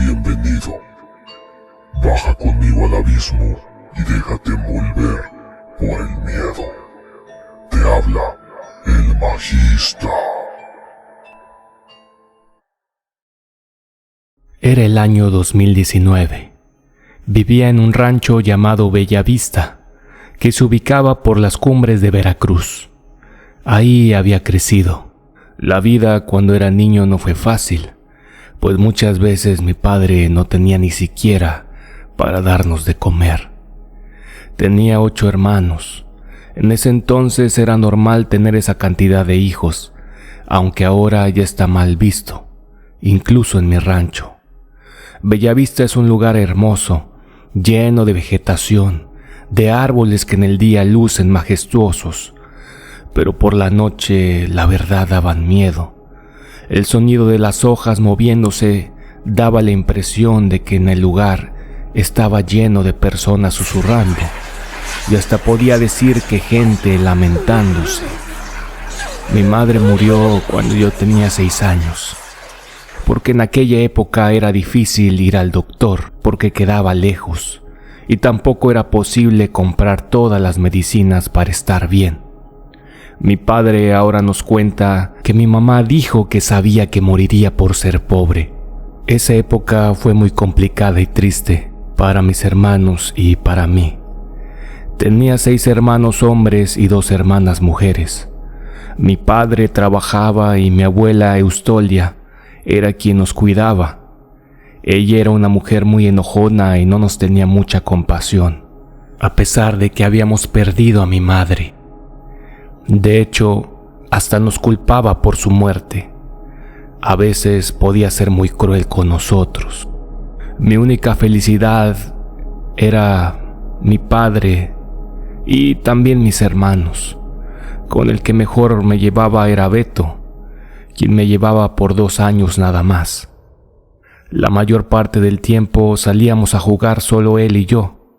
Bienvenido. Baja conmigo al abismo y déjate envolver por el miedo. Te habla el Magista. Era el año 2019. Vivía en un rancho llamado Bellavista, que se ubicaba por las cumbres de Veracruz. Ahí había crecido. La vida cuando era niño no fue fácil, pues muchas veces mi padre no tenía ni siquiera para darnos de comer. Tenía 8 hermanos. En ese entonces era normal tener esa cantidad de hijos, aunque ahora ya está mal visto, incluso en mi rancho. Bellavista es un lugar hermoso, lleno de vegetación, de árboles que en el día lucen majestuosos, pero por la noche la verdad daban miedo. El sonido de las hojas moviéndose daba la impresión de que en el lugar estaba lleno de personas susurrando, y hasta podía decir que gente lamentándose. Mi madre murió cuando yo tenía 6 años, porque en aquella época era difícil ir al doctor porque quedaba lejos, y tampoco era posible comprar todas las medicinas para estar bien. Mi padre ahora nos cuenta que mi mamá dijo que sabía que moriría por ser pobre. Esa época fue muy complicada y triste para mis hermanos y para mí. Tenía 6 hermanos hombres y 2 hermanas mujeres. Mi padre trabajaba y mi abuela Eustolia era quien nos cuidaba. Ella era una mujer muy enojona y no nos tenía mucha compasión, a pesar de que habíamos perdido a mi madre. De hecho, hasta nos culpaba por su muerte. A veces podía ser muy cruel con nosotros. Mi única felicidad era mi padre y también mis hermanos. Con el que mejor me llevaba era Beto, quien me llevaba por 2 años nada más. La mayor parte del tiempo salíamos a jugar solo él y yo,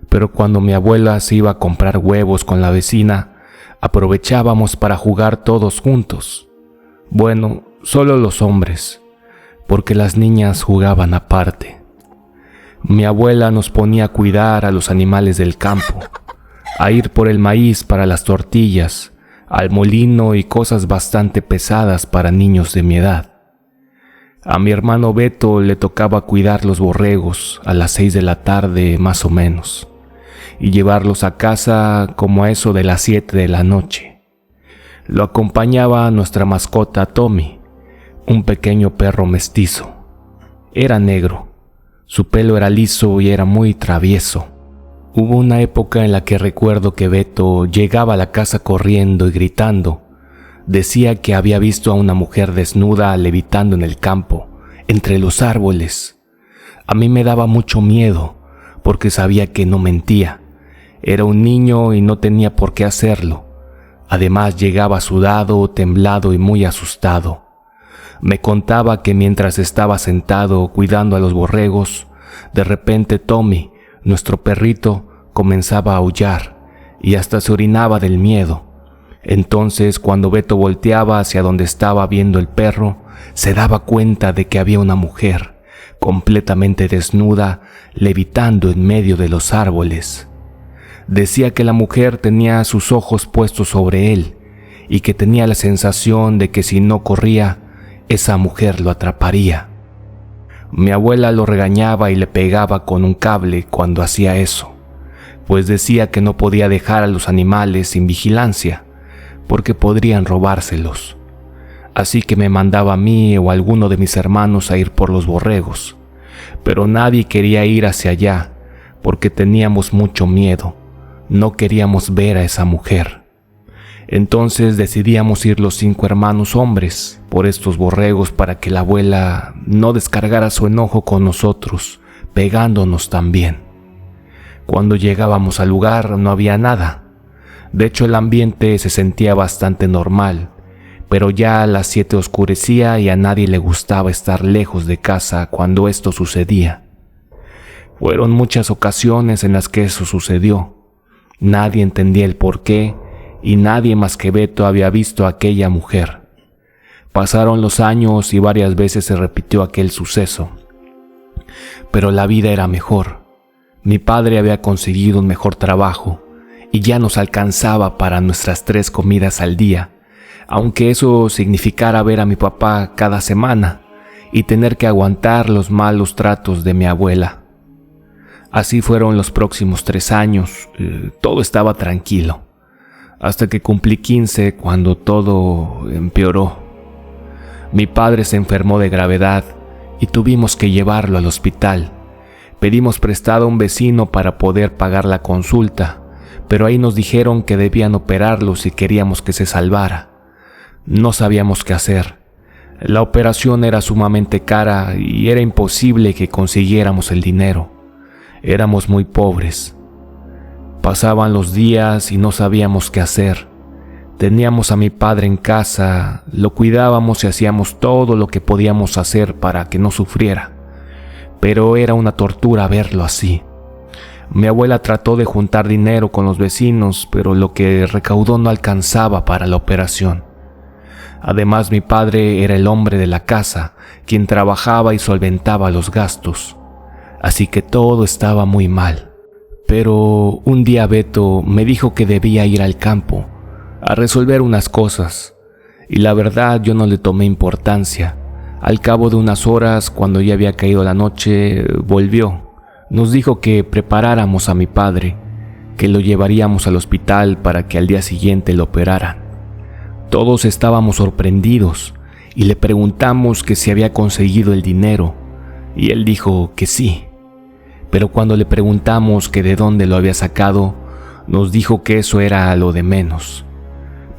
pero cuando mi abuela se iba a comprar huevos con la vecina, aprovechábamos para jugar todos juntos. Bueno, solo los hombres, porque las niñas jugaban aparte. Mi abuela nos ponía a cuidar a los animales del campo, a ir por el maíz para las tortillas, al molino y cosas bastante pesadas para niños de mi edad. A mi hermano Beto le tocaba cuidar los borregos a las 6 de la tarde más o menos, y llevarlos a casa como a eso de las 7 de la noche. Lo acompañaba nuestra mascota Tommy, un pequeño perro mestizo. Era negro, su pelo era liso y era muy travieso. Hubo una época en la que recuerdo que Beto llegaba a la casa corriendo y gritando. Decía que había visto a una mujer desnuda levitando en el campo, entre los árboles. A mí me daba mucho miedo, porque sabía que no mentía. Era un niño y no tenía por qué hacerlo. Además llegaba sudado, temblado y muy asustado. Me contaba que mientras estaba sentado cuidando a los borregos, de repente Tommy, nuestro perrito, comenzaba a aullar y hasta se orinaba del miedo. Entonces, cuando Beto volteaba hacia donde estaba viendo el perro, se daba cuenta de que había una mujer, completamente desnuda, levitando en medio de los árboles. Decía que la mujer tenía sus ojos puestos sobre él y que tenía la sensación de que si no corría, esa mujer lo atraparía. Mi abuela lo regañaba y le pegaba con un cable cuando hacía eso, pues decía que no podía dejar a los animales sin vigilancia, porque podrían robárselos. Así que me mandaba a mí o a alguno de mis hermanos a ir por los borregos, pero nadie quería ir hacia allá porque teníamos mucho miedo. No queríamos ver a esa mujer. Entonces decidíamos ir los 5 hermanos hombres por estos borregos para que la abuela no descargara su enojo con nosotros, pegándonos también. Cuando llegábamos al lugar no había nada. De hecho, el ambiente se sentía bastante normal, pero ya a las 7 oscurecía y a nadie le gustaba estar lejos de casa cuando esto sucedía. Fueron muchas ocasiones en las que eso sucedió. Nadie entendía el porqué y nadie más que Beto había visto a aquella mujer. Pasaron los años y varias veces se repitió aquel suceso. Pero la vida era mejor. Mi padre había conseguido un mejor trabajo y ya nos alcanzaba para nuestras 3 comidas al día, aunque eso significara ver a mi papá cada semana y tener que aguantar los malos tratos de mi abuela. Así fueron los próximos 3 años, todo estaba tranquilo, hasta que cumplí 15 cuando todo empeoró. Mi padre se enfermó de gravedad y tuvimos que llevarlo al hospital. Pedimos prestado a un vecino para poder pagar la consulta, pero ahí nos dijeron que debían operarlo si queríamos que se salvara. No sabíamos qué hacer. La operación era sumamente cara y era imposible que consiguiéramos el dinero. Éramos muy pobres. Pasaban los días y no sabíamos qué hacer. Teníamos a mi padre en casa, lo cuidábamos y hacíamos todo lo que podíamos hacer para que no sufriera. Pero era una tortura verlo así. Mi abuela trató de juntar dinero con los vecinos, pero lo que recaudó no alcanzaba para la operación. Además, mi padre era el hombre de la casa, quien trabajaba y solventaba los gastos. Así que todo estaba muy mal. Pero un día Beto me dijo que debía ir al campo a resolver unas cosas, y la verdad yo no le tomé importancia. Al cabo de unas horas, cuando ya había caído la noche, volvió. Nos dijo que preparáramos a mi padre, que lo llevaríamos al hospital para que al día siguiente lo operaran. Todos estábamos sorprendidos y le preguntamos que si había conseguido el dinero, y él dijo que sí. Pero cuando le preguntamos que de dónde lo había sacado, nos dijo que eso era lo de menos.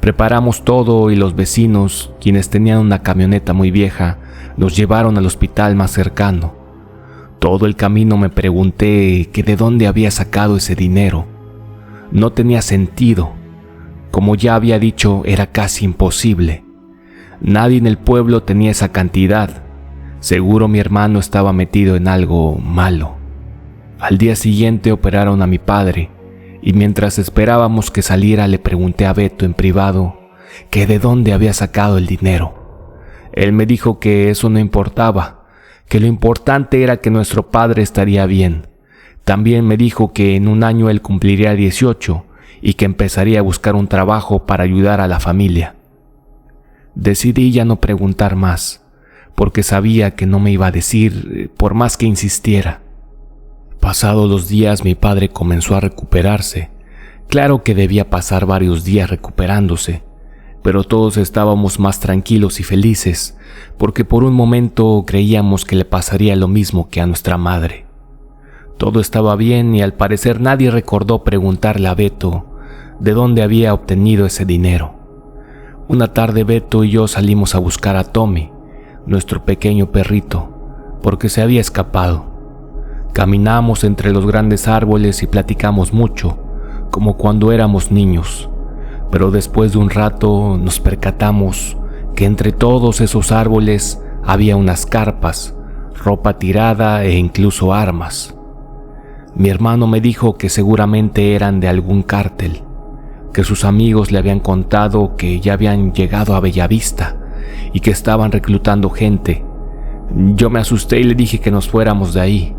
Preparamos todo y los vecinos, quienes tenían una camioneta muy vieja, nos llevaron al hospital más cercano. Todo el camino me pregunté que de dónde había sacado ese dinero. No tenía sentido. Como ya había dicho, era casi imposible. Nadie en el pueblo tenía esa cantidad. Seguro mi hermano estaba metido en algo malo. Al día siguiente operaron a mi padre, y mientras esperábamos que saliera le pregunté a Beto en privado que de dónde había sacado el dinero. Él me dijo que eso no importaba, que lo importante era que nuestro padre estaría bien. También me dijo que en un año él cumpliría 18 y que empezaría a buscar un trabajo para ayudar a la familia. Decidí ya no preguntar más, porque sabía que no me iba a decir por más que insistiera. Pasados los días mi padre comenzó a recuperarse. Claro que debía pasar varios días recuperándose, pero todos estábamos más tranquilos y felices, porque por un momento creíamos que le pasaría lo mismo que a nuestra madre. Todo estaba bien y al parecer nadie recordó preguntarle a Beto de dónde había obtenido ese dinero. Una tarde Beto y yo salimos a buscar a Tommy, nuestro pequeño perrito, porque se había escapado. Caminamos entre los grandes árboles y platicamos mucho, como cuando éramos niños, pero después de un rato nos percatamos que entre todos esos árboles había unas carpas, ropa tirada e incluso armas. Mi hermano me dijo que seguramente eran de algún cártel, que sus amigos le habían contado que ya habían llegado a Bellavista y que estaban reclutando gente. Yo me asusté y le dije que nos fuéramos de ahí.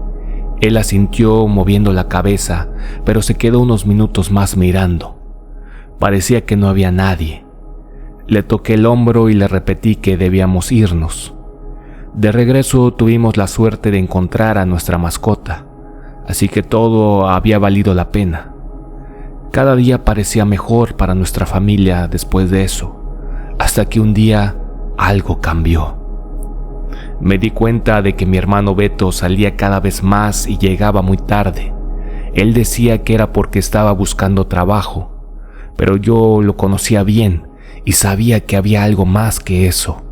Él asintió moviendo la cabeza, pero se quedó unos minutos más mirando. Parecía que no había nadie. Le toqué el hombro y le repetí que debíamos irnos. De regreso tuvimos la suerte de encontrar a nuestra mascota, así que todo había valido la pena. Cada día parecía mejor para nuestra familia después de eso, hasta que un día algo cambió. Me di cuenta de que mi hermano Beto salía cada vez más y llegaba muy tarde. Él decía que era porque estaba buscando trabajo, pero yo lo conocía bien y sabía que había algo más que eso.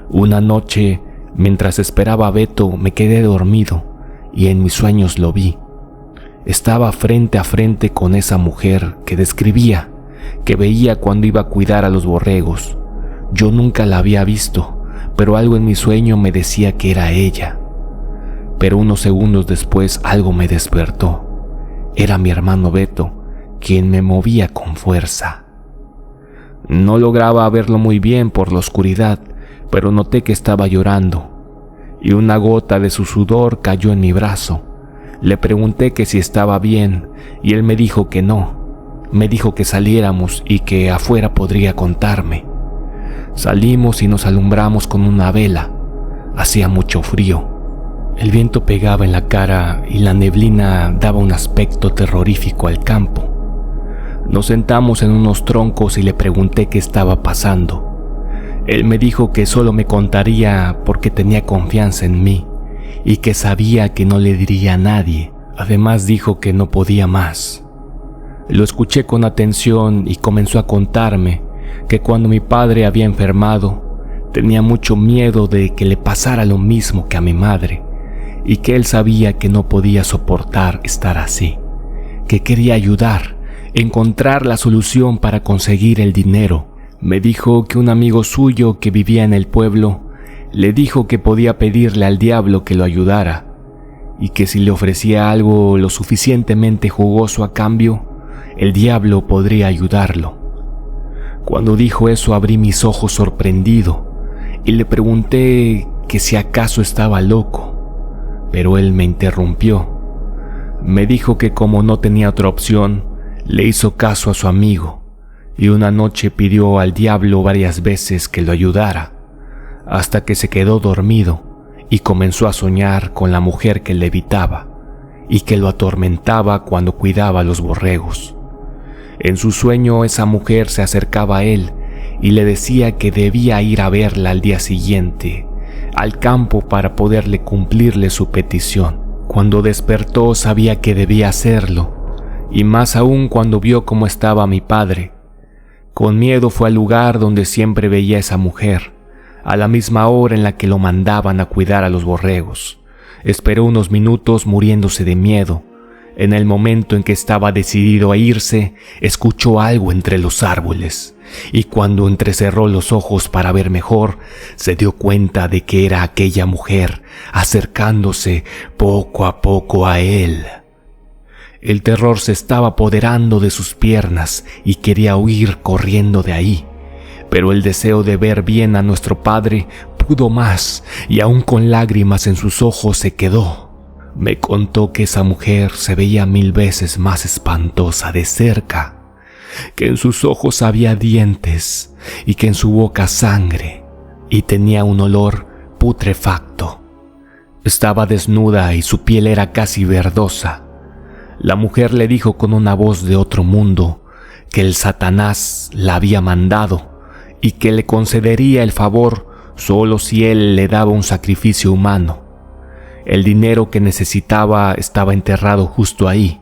Una noche, mientras esperaba a Beto, me quedé dormido y en mis sueños lo vi. Estaba frente a frente con esa mujer que describía, que veía cuando iba a cuidar a los borregos. Yo nunca la había visto, pero algo en mi sueño me decía que era ella. Pero unos segundos después algo me despertó. Era mi hermano Beto, quien me movía con fuerza. No lograba verlo muy bien por la oscuridad, pero noté que estaba llorando. y una gota de su sudor cayó en mi brazo. Le pregunté que si estaba bien y él me dijo que no. Me dijo que saliéramos y que afuera podría contarme. Salimos y nos alumbramos con una vela. Hacía mucho frío. El viento pegaba en la cara y la neblina daba un aspecto terrorífico al campo. Nos sentamos en unos troncos y le pregunté qué estaba pasando. Él me dijo que solo me contaría porque tenía confianza en mí y que sabía que no le diría a nadie. Además dijo que no podía más. Lo escuché con atención y comenzó a contarme que cuando mi padre había enfermado, tenía mucho miedo de que le pasara lo mismo que a mi madre y que él sabía que no podía soportar estar así, que quería ayudar, encontrar la solución para conseguir el dinero. Me dijo que un amigo suyo que vivía en el pueblo le dijo que podía pedirle al diablo que lo ayudara y que si le ofrecía algo lo suficientemente jugoso a cambio, el diablo podría ayudarlo. Cuando dijo eso abrí mis ojos sorprendido y le pregunté que si acaso estaba loco, pero él me interrumpió. Me dijo que como no tenía otra opción, le hizo caso a su amigo y una noche pidió al diablo varias veces que lo ayudara, hasta que se quedó dormido y comenzó a soñar con la mujer que le evitaba y que lo atormentaba cuando cuidaba a los borregos. En su sueño esa mujer se acercaba a él y le decía que debía ir a verla al día siguiente al campo para poderle cumplirle su petición. Cuando despertó sabía que debía hacerlo, y más aún cuando vio cómo estaba mi padre. Con miedo fue al lugar donde siempre veía a esa mujer, a la misma hora en la que lo mandaban a cuidar a los borregos. Esperó unos minutos muriéndose de miedo. En el momento en que estaba decidido a irse, escuchó algo entre los árboles, y cuando entrecerró los ojos para ver mejor, se dio cuenta de que era aquella mujer acercándose poco a poco a él. El terror se estaba apoderando de sus piernas y quería huir corriendo de ahí, pero el deseo de ver bien a nuestro padre pudo más y aún con lágrimas en sus ojos se quedó. Me contó que esa mujer se veía 1000 veces más espantosa de cerca, que en sus ojos había dientes y que en su boca sangre, y tenía un olor putrefacto. Estaba desnuda y su piel era casi verdosa. La mujer le dijo con una voz de otro mundo que el Satanás la había mandado y que le concedería el favor solo si él le daba un sacrificio humano. El dinero que necesitaba estaba enterrado justo ahí,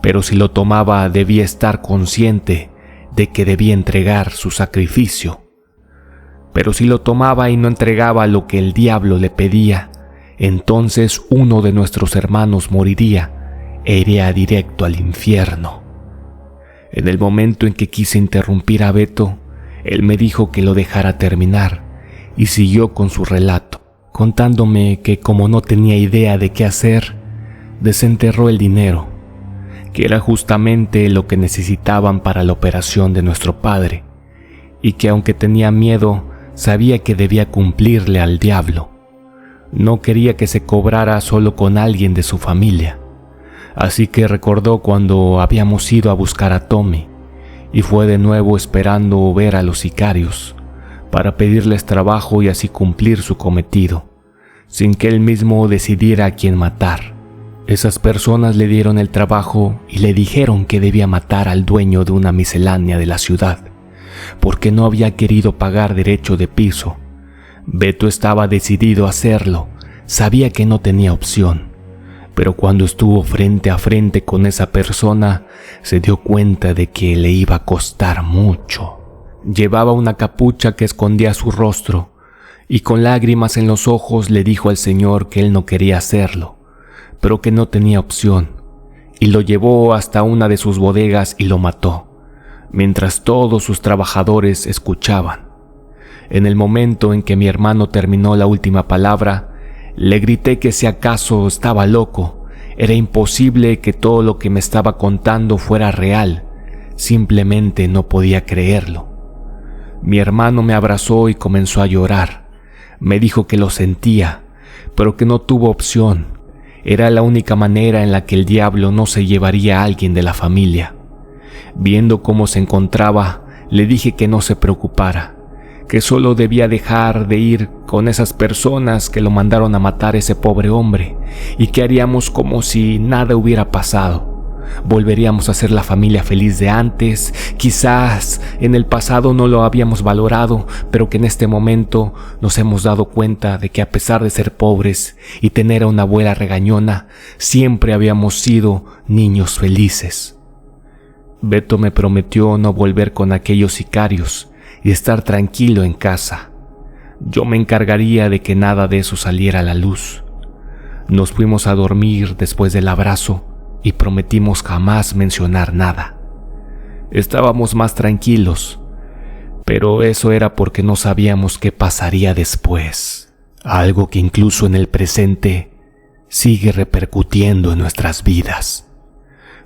pero si lo tomaba debía estar consciente de que debía entregar su sacrificio. Pero si lo tomaba y no entregaba lo que el diablo le pedía, entonces uno de nuestros hermanos moriría e iría directo al infierno. En el momento en que quise interrumpir a Beto, él me dijo que lo dejara terminar y siguió con su relato, contándome que como no tenía idea de qué hacer, desenterró el dinero, que era justamente lo que necesitaban para la operación de nuestro padre, y que aunque tenía miedo, sabía que debía cumplirle al diablo. No quería que se cobrara solo con alguien de su familia. Así que recordó cuando habíamos ido a buscar a Tommy y fue de nuevo esperando ver a los sicarios para pedirles trabajo y así cumplir su cometido, sin que él mismo decidiera a quién matar. Esas personas le dieron el trabajo y le dijeron que debía matar al dueño de una miscelánea de la ciudad, porque no había querido pagar derecho de piso. Beto estaba decidido a hacerlo, sabía que no tenía opción. Pero cuando estuvo frente a frente con esa persona, se dio cuenta de que le iba a costar mucho. Llevaba una capucha que escondía su rostro, y con lágrimas en los ojos le dijo al señor que él no quería hacerlo, pero que no tenía opción, y lo llevó hasta una de sus bodegas y lo mató, mientras todos sus trabajadores escuchaban. En el momento en que mi hermano terminó la última palabra, le grité que si acaso estaba loco, era imposible que todo lo que me estaba contando fuera real, simplemente no podía creerlo. Mi hermano me abrazó y comenzó a llorar, me dijo que lo sentía, pero que no tuvo opción. Era la única manera en la que el diablo no se llevaría a alguien de la familia. Viendo cómo se encontraba, le dije que no se preocupara, que solo debía dejar de ir con esas personas que lo mandaron a matar a ese pobre hombre y que haríamos como si nada hubiera pasado. Volveríamos a ser la familia feliz de antes. Quizás en el pasado no lo habíamos valorado, pero que en este momento nos hemos dado cuenta de que a pesar de ser pobres y tener a una abuela regañona, siempre habíamos sido niños felices. Beto me prometió no volver con aquellos sicarios y estar tranquilo en casa. Yo me encargaría de que nada de eso saliera a la luz. Nos fuimos a dormir después del abrazo y prometimos jamás mencionar nada. Estábamos más tranquilos, pero eso era porque no sabíamos qué pasaría después. Algo que incluso en el presente sigue repercutiendo en nuestras vidas.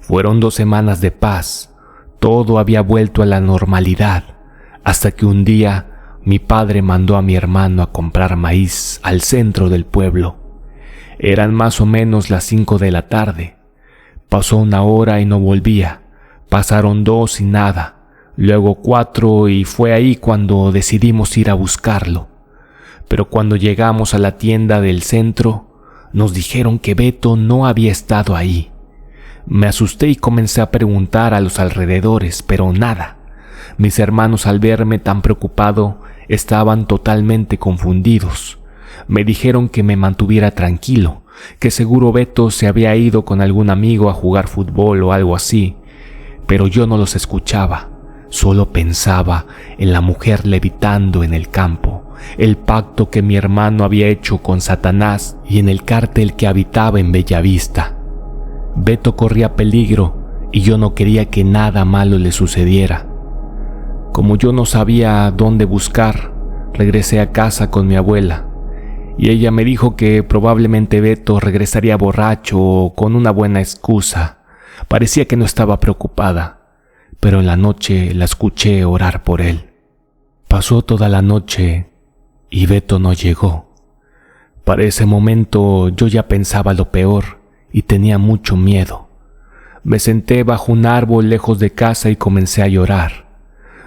Fueron 2 semanas de paz, todo había vuelto a la normalidad, hasta que un día mi padre mandó a mi hermano a comprar maíz al centro del pueblo. Eran más o menos las 5 de la tarde. Pasó 1 hora y no volvía. Pasaron 2 y nada. Luego 4 y fue ahí cuando decidimos ir a buscarlo. Pero cuando llegamos a la tienda del centro, nos dijeron que Beto no había estado ahí. Me asusté y comencé a preguntar a los alrededores, pero nada. Mis hermanos, al verme tan preocupado, estaban totalmente confundidos. Me dijeron que me mantuviera tranquilo, que seguro Beto se había ido con algún amigo a jugar fútbol o algo así, pero yo no los escuchaba, solo pensaba en la mujer levitando en el campo, el pacto que mi hermano había hecho con Satanás y en el cártel que habitaba en Bellavista. Beto corría peligro y yo no quería que nada malo le sucediera. Como yo no sabía dónde buscar, regresé a casa con mi abuela. Y ella me dijo que probablemente Beto regresaría borracho o con una buena excusa. Parecía que no estaba preocupada, pero en la noche la escuché orar por él. Pasó toda la noche y Beto no llegó. Para ese momento yo ya pensaba lo peor y tenía mucho miedo. Me senté bajo un árbol lejos de casa y comencé a llorar.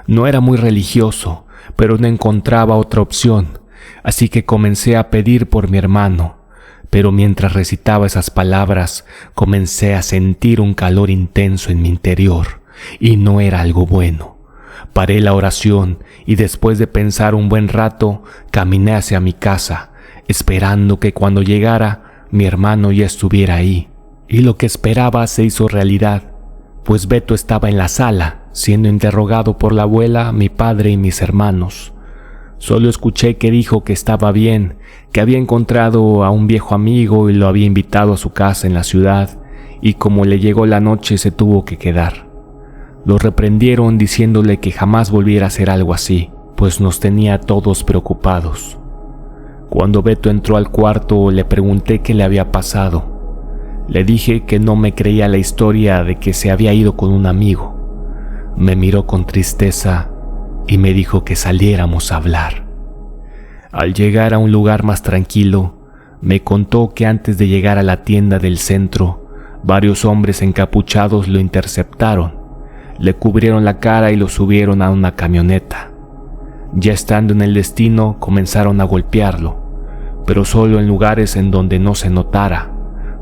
No era muy religioso, pero no encontraba otra opción. Así que comencé a pedir por mi hermano, pero mientras recitaba esas palabras, comencé a sentir un calor intenso en mi interior, y no era algo bueno. Paré la oración y después de pensar un buen rato, caminé hacia mi casa, esperando que cuando llegara, mi hermano ya estuviera ahí. Y lo que esperaba se hizo realidad, pues Beto estaba en la sala, siendo interrogado por la abuela, mi padre y mis hermanos. Solo escuché que dijo que estaba bien, que había encontrado a un viejo amigo y lo había invitado a su casa en la ciudad, y como le llegó la noche se tuvo que quedar. Lo reprendieron diciéndole que jamás volviera a hacer algo así, pues nos tenía a todos preocupados. Cuando Beto entró al cuarto le pregunté qué le había pasado. Le dije que no me creía la historia de que se había ido con un amigo. Me miró con tristeza y me dijo que saliéramos a hablar. Al llegar a un lugar más tranquilo, me contó que antes de llegar a la tienda del centro, varios hombres encapuchados lo interceptaron, le cubrieron la cara y lo subieron a una camioneta. Ya estando en el destino, comenzaron a golpearlo, pero solo en lugares en donde no se notara,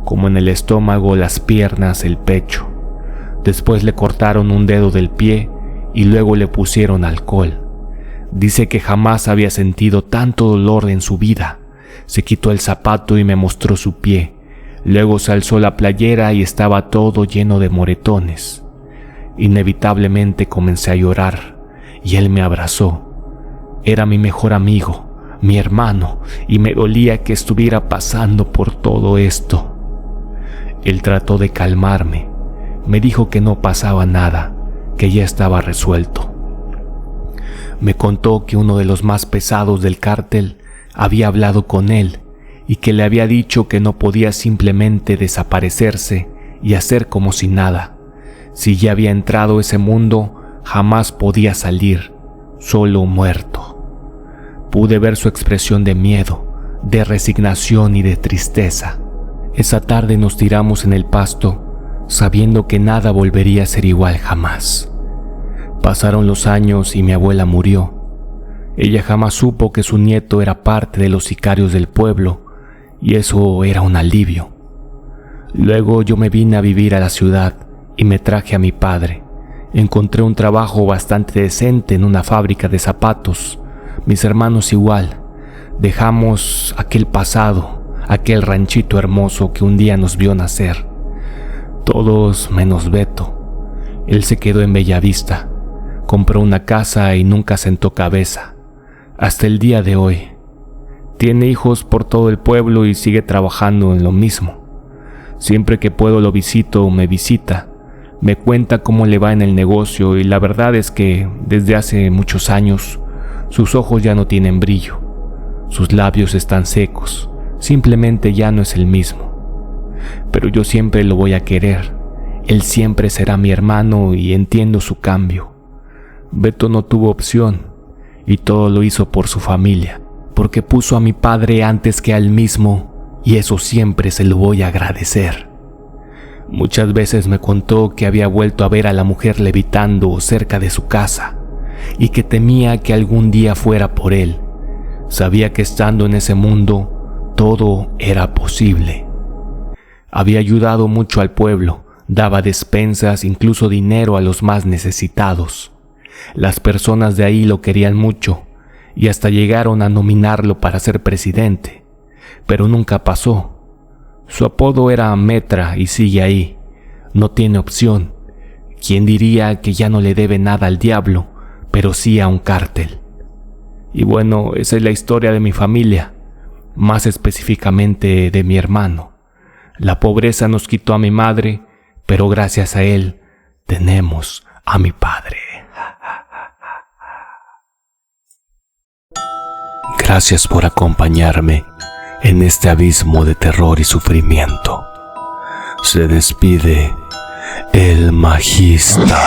como en el estómago, las piernas, el pecho. Después le cortaron un dedo del pie y luego le pusieron alcohol. Dice que jamás había sentido tanto dolor en su vida. Se quitó el zapato y me mostró su pie. Luego se alzó la playera y estaba todo lleno de moretones. Inevitablemente comencé a llorar y él me abrazó. Era mi mejor amigo, mi hermano, y me dolía que estuviera pasando por todo esto. Él trató de calmarme. Me dijo que no pasaba nada, que ya estaba resuelto. Me contó que uno de los más pesados del cártel había hablado con él y que le había dicho que no podía simplemente desaparecerse y hacer como si nada. Si ya había entrado a ese mundo, jamás podía salir, solo muerto. Pude ver su expresión de miedo, de resignación y de tristeza. Esa tarde nos tiramos en el pasto, sabiendo que nada volvería a ser igual jamás. Pasaron los años y mi abuela murió. Ella jamás supo que su nieto era parte de los sicarios del pueblo, y eso era un alivio. Luego yo me vine a vivir a la ciudad y me traje a mi padre. Encontré un trabajo bastante decente en una fábrica de zapatos. Mis hermanos igual. Dejamos aquel pasado, aquel ranchito hermoso que un día nos vio nacer. Todos menos Beto. Él se quedó en Bellavista. Compró una casa y nunca sentó cabeza. Hasta el día de hoy. Tiene hijos por todo el pueblo y sigue trabajando en lo mismo. Siempre que puedo lo visito o me visita. Me cuenta cómo le va en el negocio y la verdad es que desde hace muchos años sus ojos ya no tienen brillo. Sus labios están secos. Simplemente ya no es el mismo. Pero yo siempre lo voy a querer. Él siempre será mi hermano y entiendo su cambio. Beto no tuvo opción y todo lo hizo por su familia, porque puso a mi padre antes que a él mismo y eso siempre se lo voy a agradecer. Muchas veces me contó que había vuelto a ver a la mujer levitando cerca de su casa y que temía que algún día fuera por él. Sabía que estando en ese mundo todo era posible. Había ayudado mucho al pueblo, daba despensas, incluso dinero a los más necesitados. Las personas de ahí lo querían mucho y hasta llegaron a nominarlo para ser presidente, pero nunca pasó. Su apodo era Metra y sigue ahí. No tiene opción. ¿Quién diría que ya no le debe nada al diablo, pero sí a un cártel? Y bueno, esa es la historia de mi familia, más específicamente de mi hermano. La pobreza nos quitó a mi madre, pero gracias a él tenemos a mi padre. Gracias por acompañarme en este abismo de terror y sufrimiento. Se despide el Magista.